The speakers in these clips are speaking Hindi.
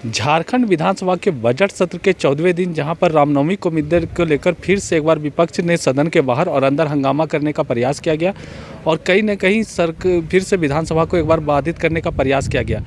झारखंड विधानसभा के बजट सत्र के 14वें दिन जहां पर रामनवमी को मुद्दे को लेकर फिर से एक बार विपक्ष ने सदन के बाहर और अंदर हंगामा करने का प्रयास किया गया और कहीं न कहीं फिर से विधानसभा को एक बार बाधित करने का प्रयास किया गया।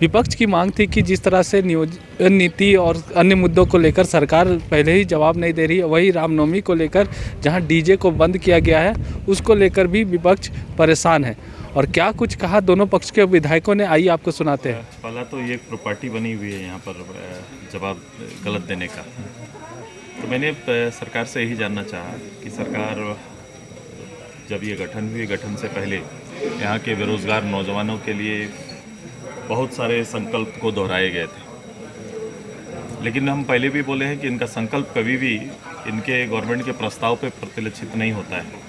विपक्ष की मांग थी कि जिस तरह से नियोजन नीति और अन्य मुद्दों को लेकर सरकार पहले ही जवाब नहीं दे रही है, वही रामनवमी को लेकर जहां डीजे को बंद किया गया है उसको लेकर भी विपक्ष परेशान है। और क्या कुछ कहा दोनों पक्ष के विधायकों ने, आइए आपको सुनाते हैं। पहला तो ये प्रॉपर्टी बनी हुई है यहाँ पर जवाब गलत देने का। तो मैंने सरकार से यही जानना चाहा कि सरकार जब ये गठन हुई, गठन से पहले यहाँ के बेरोज़गार नौजवानों के लिए बहुत सारे संकल्प को दोहराए गए थे, लेकिन हम पहले भी बोले हैं कि इनका संकल्प कभी भी इनके गवर्नमेंट के प्रस्ताव पे प्रतिलक्षित नहीं होता है।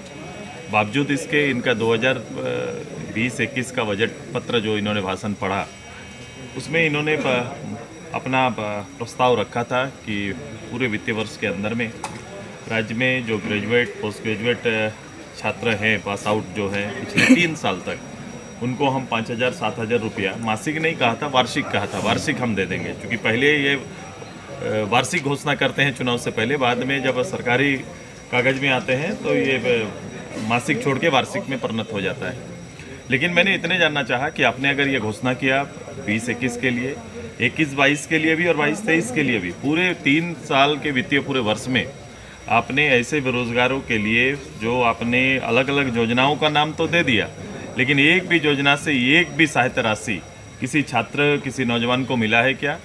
बावजूद इसके इनका 2020-21 का बजट पत्र जो इन्होंने भाषण पढ़ा, उसमें इन्होंने अपना प्रस्ताव रखा था कि पूरे वित्तीय वर्ष के अंदर में राज्य में जो ग्रेजुएट पोस्ट ग्रेजुएट छात्र हैं, पास आउट जो हैं पिछले 3 साल तक, उनको हम 5,000-7,000 रुपया मासिक नहीं कहा था, वार्षिक कहा था, वार्षिक हम दे देंगे। क्योंकि पहले ये वार्षिक घोषणा करते हैं चुनाव से पहले, बाद में जब सरकारी कागज़ में आते हैं तो ये मासिक छोड़ के वार्षिक में परिणत हो जाता है। लेकिन मैंने इतने जानना चाहा कि आपने अगर ये घोषणा किया 20-21 के लिए, 21-22 के लिए भी और 22-23 के लिए भी, पूरे 3 साल के वित्तीय पूरे वर्ष में आपने ऐसे बेरोजगारों के लिए जो आपने अलग अलग योजनाओं का नाम तो दे दिया, लेकिन एक भी योजना से एक भी सहायता राशि किसी छात्र किसी नौजवान को मिला है क्या?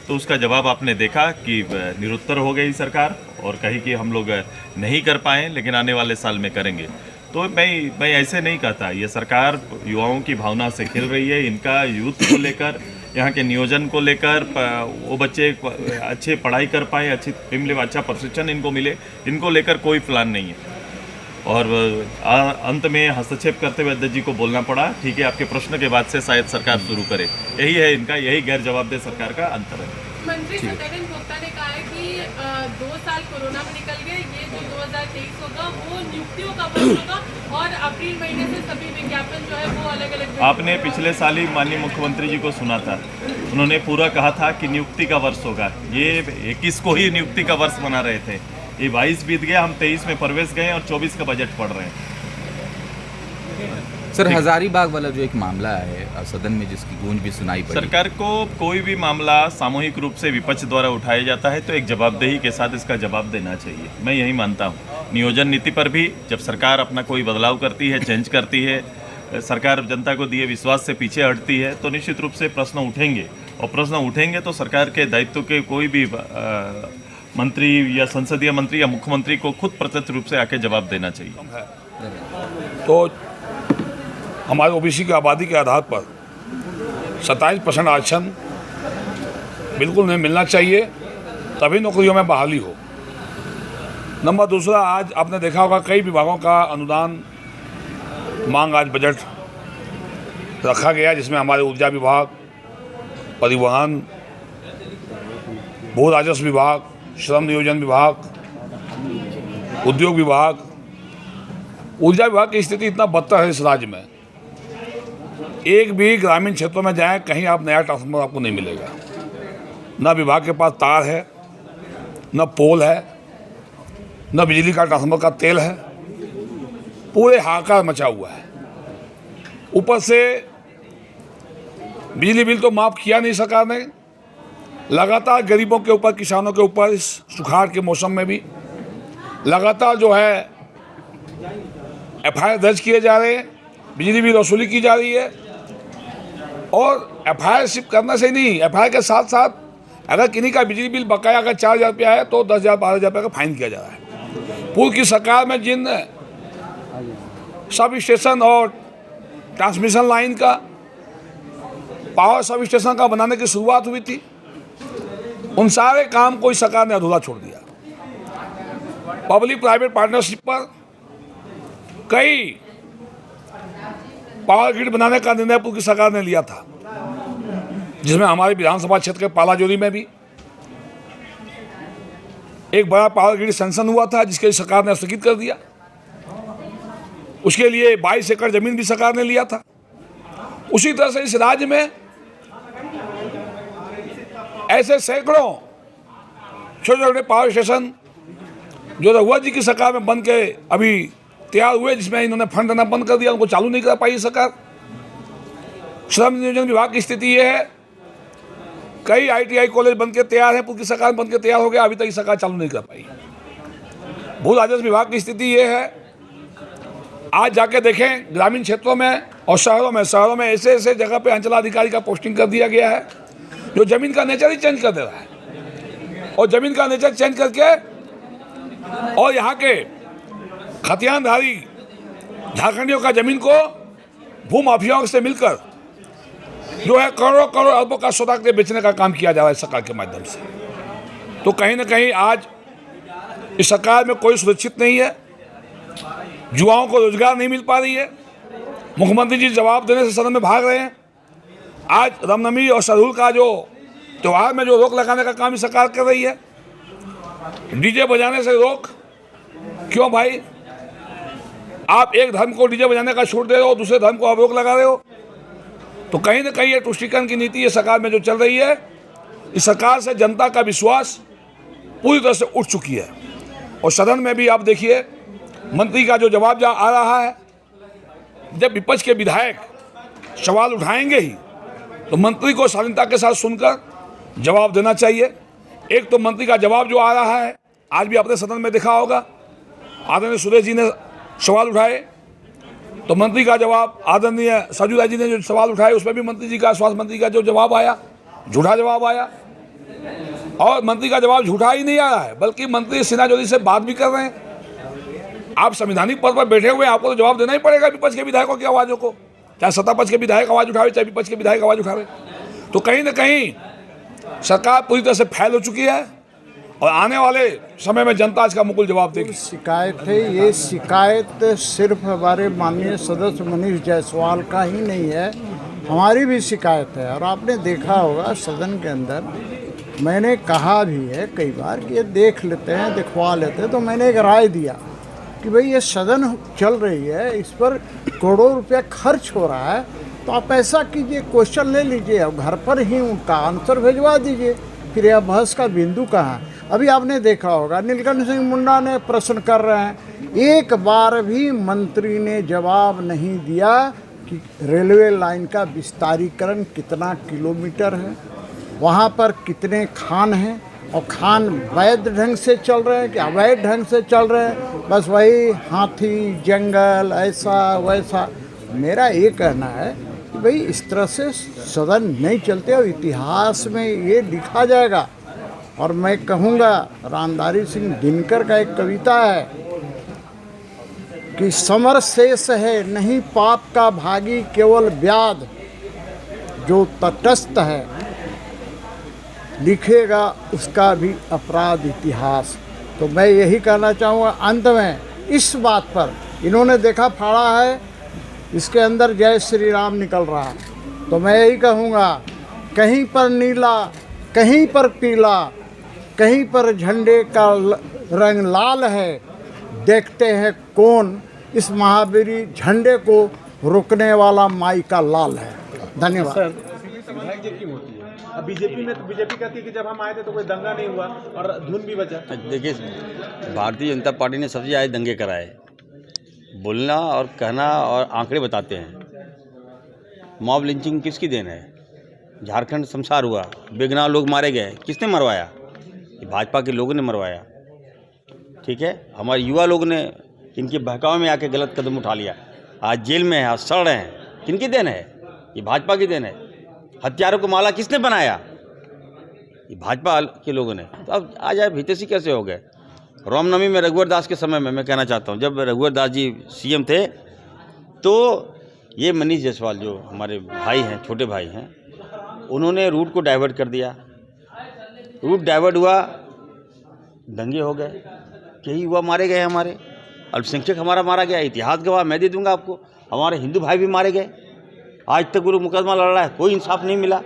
तो उसका जवाब आपने देखा कि निरुत्तर हो गई सरकार और कही कि हम लोग नहीं कर पाए, लेकिन आने वाले साल में करेंगे। तो मैं ऐसे नहीं कहता। ये सरकार युवाओं की भावना से खेल रही है। इनका यूथ को लेकर, यहाँ के नियोजन को लेकर, वो बच्चे अच्छे पढ़ाई कर पाए, अच्छी अच्छा प्रशिक्षण इनको मिले, इनको लेकर कोई प्लान नहीं है। और अंत में हस्तक्षेप करते हुए अध्यक्ष जी को बोलना पड़ा, ठीक है, आपके प्रश्न के बाद से शायद सरकार शुरू करे। यही है इनका, यही गैर जवाबदेह सरकार का अंतर है। मंत्री सत्यानंद भोक्ता ने कहा है कि 2 साल कोरोना में निकल गए, ये जो 2023 होगा वो नियुक्तियों का वर्ष होगा और अप्रैल महीने से सभी विज्ञापन जो है वो अलग अलग। आपने पिछले साल ही माननीय मुख्यमंत्री जी को सुना था, उन्होंने पूरा कहा था कि नियुक्ति का वर्ष होगा। ये 21 को ही नियुक्ति का वर्ष बना रहे थे, ये 22 बीत गया, हम 23 में प्रवेश गए और 24 का बजट पढ़ रहे हैं। सर, हजारीबाग वाला जो एक मामला है सदन में जिसकी गूंज भी सुनाई पड़ी, सरकार को कोई भी मामला सामूहिक रूप से विपक्ष द्वारा उठाया जाता है तो एक जवाबदेही के साथ इसका जवाब देना चाहिए, मैं यही मानता हूँ। नियोजन नीति पर भी जब सरकार अपना कोई बदलाव करती है, चेंज करती है, सरकार जनता को दिए विश्वास से पीछे हटती है, तो निश्चित रूप से प्रश्न उठेंगे, और प्रश्न उठेंगे तो सरकार के दायित्व के कोई भी मंत्री या संसदीय मंत्री या मुख्यमंत्री को खुद प्रत्यक्ष रूप से आके जवाब देना चाहिए। तो हमारे ओबीसी की आबादी के आधार पर 27% आरक्षण बिल्कुल नहीं मिलना चाहिए, तभी नौकरियों में बहाली हो। नंबर दूसरा, आज आपने देखा होगा कई विभागों का अनुदान मांग आज बजट रखा गया, जिसमें हमारे ऊर्जा विभाग, परिवहन, भू राजस्व विभाग, श्रम नियोजन विभाग, उद्योग विभाग। ऊर्जा विभाग की स्थिति इतना बदतर है इस राज्य में, एक भी ग्रामीण क्षेत्रों में जाएं, कहीं आप नया ट्रांसफार्मर आपको नहीं मिलेगा। न विभाग के पास तार है, न पोल है, न बिजली का ट्रांसफार्मर का तेल है, पूरे हाहाकार मचा हुआ है। ऊपर से बिजली बिल तो माफ़ किया नहीं सरकार ने, लगातार गरीबों के ऊपर, किसानों के ऊपर इस सुखाड़ के मौसम में भी लगातार जो है FIR दर्ज किए जा रहे हैं, बिजली बिल वसूली की जा रही है। और FIR सिर्फ करने से ही नहीं, FIR के साथ साथ अगर किन्हीं का बिजली बिल बकाया अगर 4,000 रुपया है तो 10,000-12,000 रुपये का फाइन किया जा रहा है। पूर्व की सरकार में जिन सब स्टेशन और ट्रांसमिशन लाइन का, पावर सब स्टेशन का बनाने की शुरुआत हुई थी, उन सारे काम को इस सरकार ने अधूरा छोड़ दिया। पब्लिक प्राइवेट पार्टनरशिप पर कई पावर ग्रिड बनाने का निर्णय पूर्व की सरकार ने लिया था, जिसमें हमारे विधानसभा क्षेत्र के पालाजोरी में भी एक बड़ा पावर ग्रिड सैंक्शन हुआ था, जिसके सरकार ने स्थगित कर दिया। उसके लिए 22 एकड़ जमीन भी सरकार ने लिया था। उसी तरह से इस राज्य में ऐसे सैकड़ों छोटे छोटे पावर स्टेशन जो रघुवर जी की सरकार में बन के अभी तैयार हुए, जिसमें इन्होंने फंड देना बंद कर दिया, उनको चालू नहीं कर पाई सरकार। श्रम नियोजन विभाग की स्थिति ये है, कई ITI कॉलेज बन के तैयार है, पूरी सरकार बन के तैयार हो गया, अभी तक सरकार चालू नहीं कर पाई। भू राजस्व विभाग की स्थिति ये है, आज जाके देखें ग्रामीण क्षेत्रों में और शहरों में ऐसे ऐसे जगह पे अंचलाधिकारी का पोस्टिंग कर दिया गया है जो जमीन का नेचर ही चेंज कर दे रहा है। और जमीन का नेचर चेंज करके और यहाँ के खतियानधारी झारखंडियों का जमीन को भूमाफियाओं से मिलकर जो है करोड़ों करोड़ अरबों का सौदा के बेचने का काम किया जा रहा है सरकार के माध्यम से। तो कहीं ना कहीं आज इस सरकार में कोई सुरक्षित नहीं है, युवाओं को रोजगार नहीं मिल पा रही है। मुख्यमंत्री जी जवाब देने से सदन में भाग रहे हैं। आज रामनवमी और सरहुल का जो त्यौहार में जो रोक लगाने का काम सरकार कर रही है, डीजे बजाने से रोक। क्यों भाई, आप एक धर्म को डीजे बजाने का छूट दे रहे हो, दूसरे धर्म को आप रोक लगा रहे हो। तो कहीं ना कहीं ये तुष्टीकरण की नीति ये सरकार में जो चल रही है, इस सरकार से जनता का विश्वास पूरी तरह से उठ चुकी है। और सदन में भी आप देखिए मंत्री का जो जवाब आ रहा है, जब विपक्ष के विधायक सवाल उठाएंगे ही तो मंत्री को शालीनता के साथ सुनकर जवाब देना चाहिए। एक तो मंत्री का जवाब जो आ रहा है, आज भी आपने सदन में देखा होगा, आदरणीय सुरेश जी ने सवाल उठाए तो मंत्री का जवाब, आदरणीय सरजू राय जी ने जो सवाल उठाए उसमें भी मंत्री जी का, स्वास्थ्य मंत्री का जो जवाब आया, झूठा जवाब आया। और मंत्री का जवाब झूठा ही नहीं आ रहा है, बल्कि मंत्री सिन्हा से बात भी कर रहे हैं। आप संवैधानिक पद पर बैठे हुए, आपको तो जवाब देना ही पड़ेगा विपक्ष के विधायकों की आवाज़ों को, चाहे सत्ता पक्ष के विधायक आवाज़ उठावे, चाहे विपक्ष के विधायक आवाज़ उठावे। तो कहीं ना कहीं सरकार पूरी तरह से फैल हो चुकी है और आने वाले समय में जनता इसका मुकुल जवाब देगी। शिकायत है, ये शिकायत सिर्फ हमारे माननीय सदस्य मनीष जायसवाल का ही नहीं है, हमारी भी शिकायत है। और आपने देखा होगा सदन के अंदर मैंने कहा भी है कई बार कि ये देख लेते हैं, दिखवा लेते हैं। तो मैंने एक राय दिया कि भाई ये सदन चल रही है, इस पर करोड़ों रुपया खर्च हो रहा है, तो आप ऐसा कीजिए, क्वेश्चन ले लीजिए और घर पर ही उनका आंसर भिजवा दीजिए। फिर यह बहस का बिंदु कहाँ है? अभी आपने देखा होगा नीलकंठ सिंह मुंडा ने प्रश्न कर रहे हैं, एक बार भी मंत्री ने जवाब नहीं दिया कि रेलवे लाइन का विस्तारीकरण कितना किलोमीटर है, वहाँ पर कितने खान हैं और खान वैध ढंग से चल रहे हैं कि अवैध ढंग से चल रहे हैं। बस वही हाथी जंगल ऐसा वैसा। मेरा ये कहना है कि भाई इस तरह से सदन नहीं चलते और इतिहास में ये लिखा जाएगा। और मैं कहूँगा, रामधारी सिंह दिनकर का एक कविता है कि समर शेष है नहीं पाप का भागी, केवल व्याध जो तटस्थ है लिखेगा उसका भी अपराध इतिहास। तो मैं यही कहना चाहूँगा अंत में, इस बात पर इन्होंने देखा फाड़ा है, इसके अंदर जय श्री राम निकल रहा है, तो मैं यही कहूँगा, कहीं पर नीला कहीं पर पीला, कहीं पर झंडे का रंग लाल है, देखते हैं कौन इस महावीरी झंडे को रोकने वाला माई का लाल है। धन्यवाद। विधायक जी क्यों होती है? अब बीजेपी में तो बीजेपी कहती है कि जब हम आए थे तो कोई दंगा नहीं हुआ और धुन भी बजा। देखिए, भारतीय जनता पार्टी ने सबसे ज़्यादा दंगे कराए, बोलना और कहना और आंकड़े बताते हैं। मॉब लिंचिंग किसकी देन है? झारखंड शमशार हुआ, बेगुनाह लोग मारे गए, किसने मरवाया? ये भाजपा के लोगों ने मरवाया। ठीक है, हमारे युवा लोग ने इनके बहकावे में आके गलत कदम उठा लिया, आज जेल में है, आज सड़ रहे हैं। किनकी देन है? ये भाजपा की देन है। हथियारों को माला किसने बनाया? ये भाजपा के लोगों ने। तो अब आ जाए हितैषी कैसे हो गए? रामनवमी में रघुवर दास के समय में मैं कहना चाहता हूँ, जब रघुवर दास जी सीएम थे तो ये मनीष जायसवाल जो हमारे भाई हैं, छोटे भाई हैं, उन्होंने रूट को डाइवर्ट कर दिया। रूट डाइवर्ट हुआ, दंगे हो गए, कई युवा मारे गए, हमारे अल्पसंख्यक हमारा मारा गया। इतिहास गवाह मैं दे दूंगा आपको, हमारे हिंदू भाई भी मारे गए। आज तक वो मुकदमा लड़ रहा है, कोई इंसाफ नहीं मिला।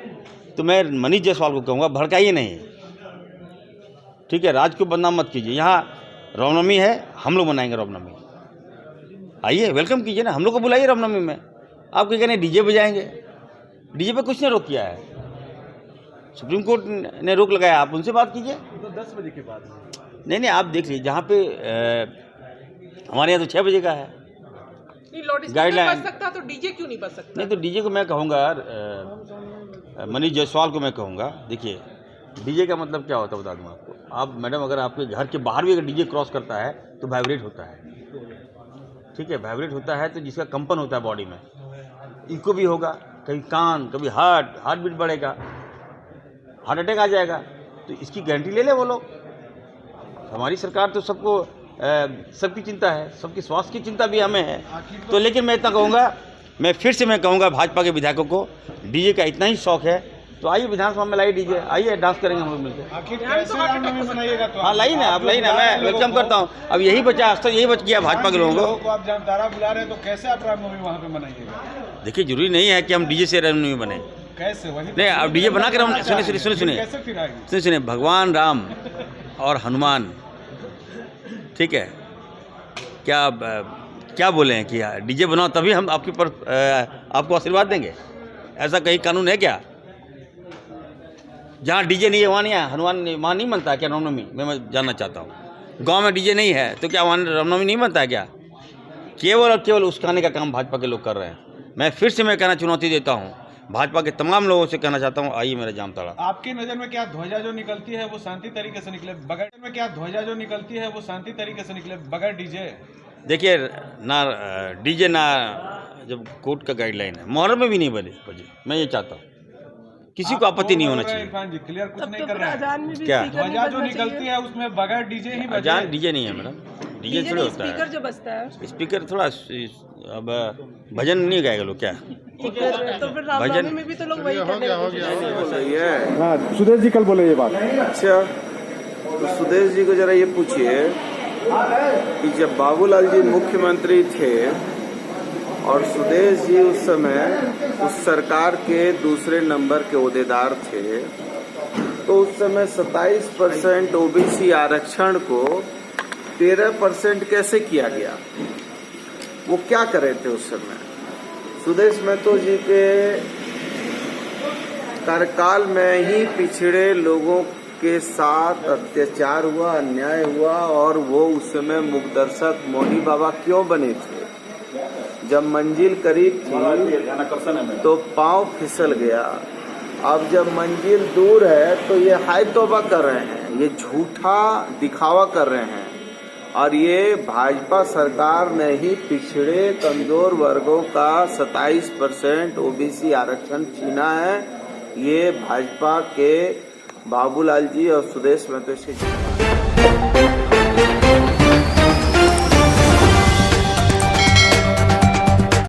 तो मैं मनीष जायसवाल को कहूँगा, भड़काइए नहीं, ठीक है, राज को बदनाम मत कीजिए। यहाँ रामनवमी है, हम लोग मनाएंगे रामनवमी, आइए वेलकम कीजिए ना, हम लोग को बुलाइए रामनवमी में। आप क्या कह रहे हैं डीजे बजाएंगे? डीजे पे कुछ नहीं रोक किया है, सुप्रीम कोर्ट ने रोक लगाया, आप उनसे बात कीजिए। तो 10 बजे के बाद नहीं, आप देख लीजिए, जहाँ पे हमारे यहाँ तो 6 बजे का है लाउडस्पीकर गाइडलाइन। बज सकता तो डीजे क्यों नहीं बज सकता? नहीं तो डीजे को मैं कहूँगा यार, मनीष जायसवाल को मैं कहूँगा, देखिए डीजे का मतलब क्या होता है बता दूँ आपको। आप मैडम, अगर आपके घर के बाहर भी अगर डीजे क्रॉस करता है तो वाइब्रेट होता है, ठीक है, वाइब्रेट होता है तो जिसका कंपन होता है बॉडी में, इनको भी होगा, कभी कान, कभी हार्ट बीट बढ़ेगा, हार्ट अटैक आ जाएगा। तो इसकी गारंटी ले ले वो लोग। हमारी सरकार तो सबको सबकी चिंता है, सबकी स्वास्थ्य की चिंता भी हमें है। तो लेकिन मैं इतना कहूँगा, मैं फिर से कहूँगा भाजपा के विधायकों को, डीजे का इतना ही शौक है तो आइए विधानसभा में लाइए डीजे, आइए डांस करेंगे हम लोग मिलकर। आखिर कैसे रामनवमी मनाइएगा? तो हाँ लाइए ना, आप लाइए ना, मैं वेलकम करता हूँ। अब यही बचा, अस्त यही बच गया भाजपा के लोगों को। आप जामताड़ा बुला रहे हैं तो कैसे आप रामनवमी वहाँ पे मनाइएगा? देखिए जरूरी नहीं है कि हम डीजे से रामनवमी बने, कैसे? वही नहीं अब डीजे बना कर हम सुने कैसे फिर आएगी? सुने भगवान राम और हनुमान, ठीक है, क्या बोले हैं कि डीजे बनाओ तभी हम आपके पर आपको आशीर्वाद देंगे? ऐसा कहीं कानून है क्या? जहाँ डीजे नहीं है वहाँ नहीं है, हनुमान वहाँ नहीं बनता है क्या रामनवमी? मैं जानना चाहता हूँ। गांव में डीजे नहीं है तो क्या वहाँ रामनवमी नहीं बनता है क्या? केवल और केवल उस्काने का काम भाजपा के लोग कर रहे हैं। मैं फिर से कहना चुनौती देता हूँ, भाजपा के तमाम लोगों से कहना चाहता हूँ, आइए मेरा जामताड़ा। आपकी नज़र में क्या ध्वजा जो निकलती है वो शांति तरीके से निकले बगैर में? क्या ध्वजा जो निकलती है वो शांति तरीके से निकले बगैर डीजे? देखिए ना डीजे ना, जब कोर्ट का गाइडलाइन है, मुहर्रम में भी नहीं बजे। मैं ये चाहता हूँ किसी को आपत्ति नहीं होना चाहिए। इरफान जी क्लियर कुछ नहीं कर रहे हैं। क्या ध्वजा जो निकलती है उसमें बगैर डीजे ही बजे? अजान डीजे नहीं है मैडम, डीजे थोड़ा होता है, जो बजता है स्पीकर थोड़ा। अब भजन नहीं गाएगा लोग क्या? तो फिर भजन में भी तो लोग वही करने हाँ, सुदेश जी कल बोले ये बात। अच्छा, तो सुदेश जी को जरा ये पूछिए कि जब बाबूलाल जी मुख्यमंत्री थे और सुदेश जी उस समय उस सरकार के दूसरे नंबर के ओहदेदार थे, तो उस समय 27% ओबीसी आरक्षण को 13% कैसे किया गया? वो क्या कर रहे थे उस समय? सुदेश महतो जी के कार्यकाल में ही पिछड़े लोगों के साथ अत्याचार हुआ, अन्याय हुआ, और वो उस समय मुखदर्शक मौनी बाबा क्यों बने थे? जब मंजिल करीब थी तो पांव फिसल गया। अब जब मंजिल दूर है तो ये हाय तौबा कर रहे हैं, ये झूठा दिखावा कर रहे हैं। और ये भाजपा सरकार ने ही पिछड़े कमजोर वर्गों का 27% ओबीसी आरक्षण छीना है। ये भाजपा के बाबूलाल जी और सुदेश महतो से